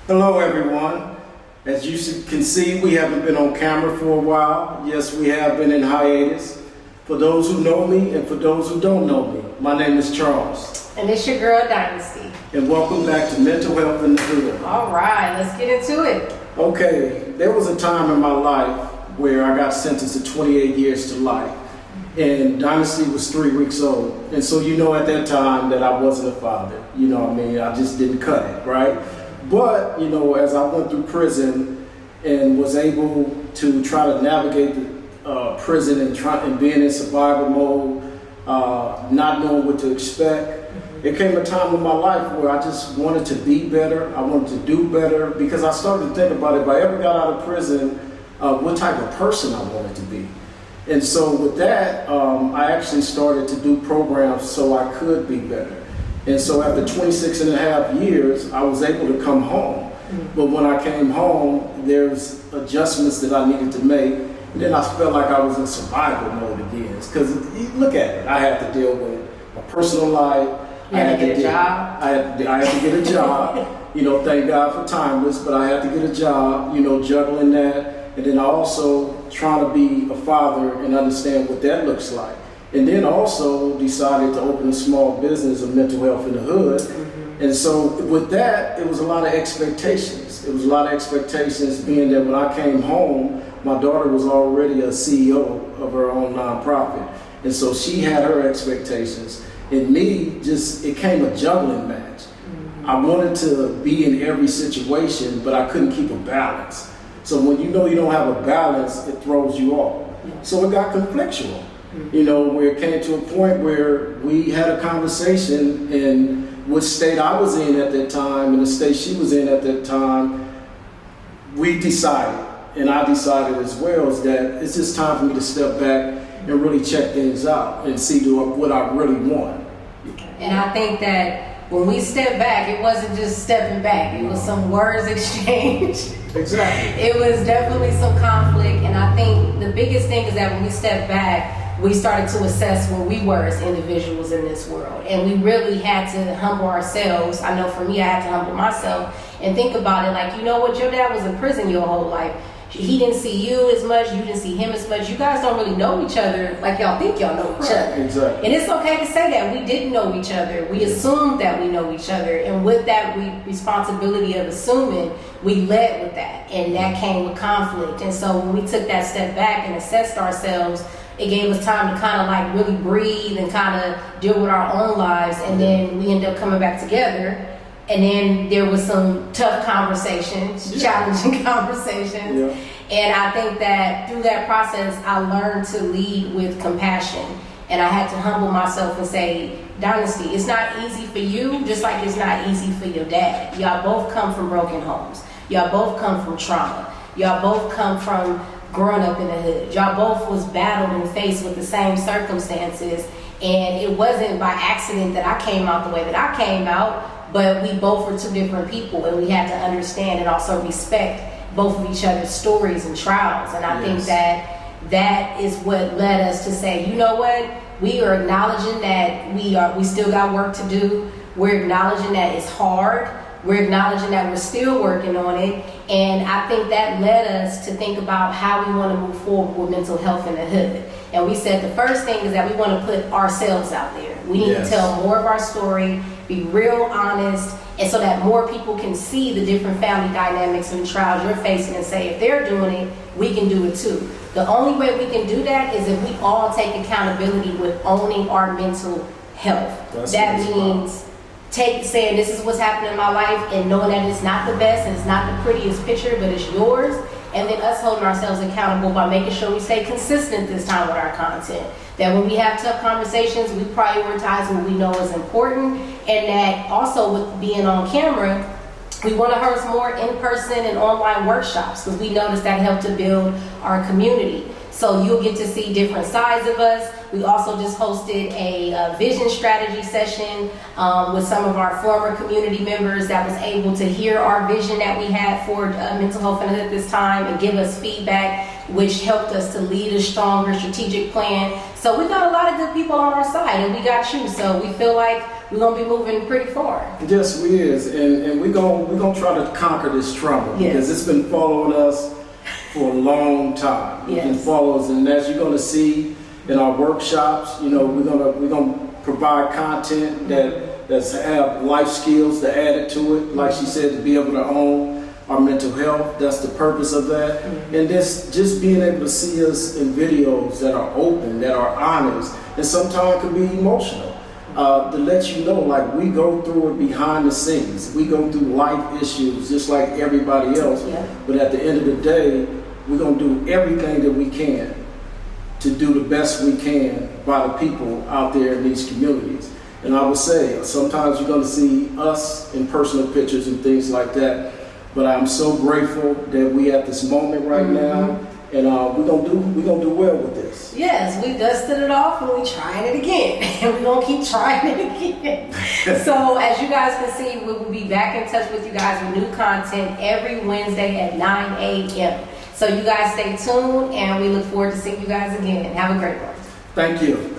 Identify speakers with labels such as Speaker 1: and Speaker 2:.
Speaker 1: Hello everyone. As you can see, we haven't been on camera for a while. Yes, we have been in hiatus. For those who know me and for those who don't know me, my name is Charles.
Speaker 2: And it's your girl, Dynasty.
Speaker 1: And welcome back to Mental Health in the Hood.
Speaker 2: All right, let's get into it.
Speaker 1: Okay, there was a time in my life where I got sentenced to 28 years to life. And Dynasty was 3 weeks old. And so you know at that time that I wasn't a father. You know what I mean? I just didn't cut it, right? But, you know, as I went through prison and was able to try to navigate the prison and being in survival mode, not knowing what to expect, it came a time in my life where I just wanted to be better. I wanted to do better because I started to think about if I ever got out of prison, what type of person I wanted to be. And so with that, I actually started to do programs so I could be better. And so after 26 and a half years, I was able to come home. But when I came home, there's adjustments that I needed to make. And then I felt like I was in survival mode again. Because look at it, I had to deal with my personal life.
Speaker 2: You had to get a job.
Speaker 1: I had to get a job. You know, thank God for Timeless, but I had to get a job, you know, juggling that. And then I also trying to be a father and understand what that looks like. And then also decided to open a small business of mental health in the hood. And so with that, it was a lot of expectations. It was a lot of expectations being that when I came home, my daughter was already a CEO of her own nonprofit. And so she had her expectations. And me, it came a juggling match. I wanted to be in every situation, but I couldn't keep a balance. So when you know you don't have a balance, it throws you off. So it got conflictual. You know, where it came to a point where we had a conversation in which state I was in at that time and the state she was in at that time. We decided, and I decided as well, is that it's just time for me to step back and really check things out and see what I really want.
Speaker 2: And I think that when we stepped back, it wasn't just stepping back. It was some words exchanged.
Speaker 1: Exactly.
Speaker 2: It was definitely some conflict. And I think the biggest thing is that when we stepped back, we started to assess where we were as individuals in this world. And we really had to humble ourselves. I know for me, I had to humble myself and think about it like, you know what, your dad was in prison your whole life. He didn't see you as much, you didn't see him as much. You guys don't really know each other like y'all think y'all know each other.
Speaker 1: Exactly.
Speaker 2: And it's okay to say that. We didn't know each other. We assumed that we know each other. And with that responsibility of assuming, we led with that. And that came with conflict. And so when we took that step back and assessed ourselves, it gave us time to kind of like really breathe and kind of deal with our own lives. And then we ended up coming back together. And then there was some tough conversations, challenging conversations. And I think that through that process, I learned to lead with compassion. And I had to humble myself and say, Dynasty, it's not easy for you, just like it's not easy for your dad. Y'all both come from broken homes. Y'all both come from trauma. Y'all both come from growing up in the hood. Y'all both was battled and faced with the same circumstances. And it wasn't by accident that I came out the way that I came out. But we both were two different people, and we had to understand and also respect both of each other's stories and trials. And I think that is what led us to say, you know what, we are acknowledging that we still got work to do. We're acknowledging that it's hard. We're acknowledging that we're still working on it. And I think that led us to think about how we want to move forward with mental health in the hood. And we said the first thing is that we want to put ourselves out there. We need to tell more of our story, be real honest, and so that more people can see the different family dynamics and trials you're facing and say, if they're doing it, we can do it too. The only way we can do that is if we all take accountability with owning our mental health. That means saying this is what's happening in my life and knowing that it's not the best and it's not the prettiest picture, but it's yours. And then us holding ourselves accountable by making sure we stay consistent this time with our content. That when we have tough conversations, we prioritize what we know is important. And that also with being on camera, we want to host more in-person and online workshops because we noticed that helped to build our community. So you'll get to see different sides of us. We also just hosted a vision strategy session with some of our former community members that was able to hear our vision that we had for mental health in the hood this time and give us feedback which helped us to lead a stronger strategic plan. So we got a lot of good people on our side, and we got you. So we feel like we're gonna be moving pretty far.
Speaker 1: Yes, we is, and we're gonna try to conquer this trauma because it's been following us for a long time.
Speaker 2: Yes.
Speaker 1: It follows, and as you're gonna see in our workshops, you know, we're gonna provide content that's have life skills to add it to it. Like she said, to be able to own our mental health. That's the purpose of that. And this just being able to see us in videos that are open, that are honest, and sometimes can be emotional. To let you know, like, we go through it behind the scenes. We go through life issues just like everybody else.
Speaker 2: Yeah.
Speaker 1: But at the end of the day, we're gonna do everything that we can to do the best we can by the people out there in these communities. And I would say, sometimes you're gonna see us in personal pictures and things like that. But I'm so grateful that we at this moment right now, and we're gonna do well with this.
Speaker 2: Yes, we dusted it off and we trying it again. And we're gonna keep trying it again. So as you guys can see, we will be back in touch with you guys with new content every Wednesday at 9 a.m. So you guys stay tuned, and we look forward to seeing you guys again. Have a great one.
Speaker 1: Thank you.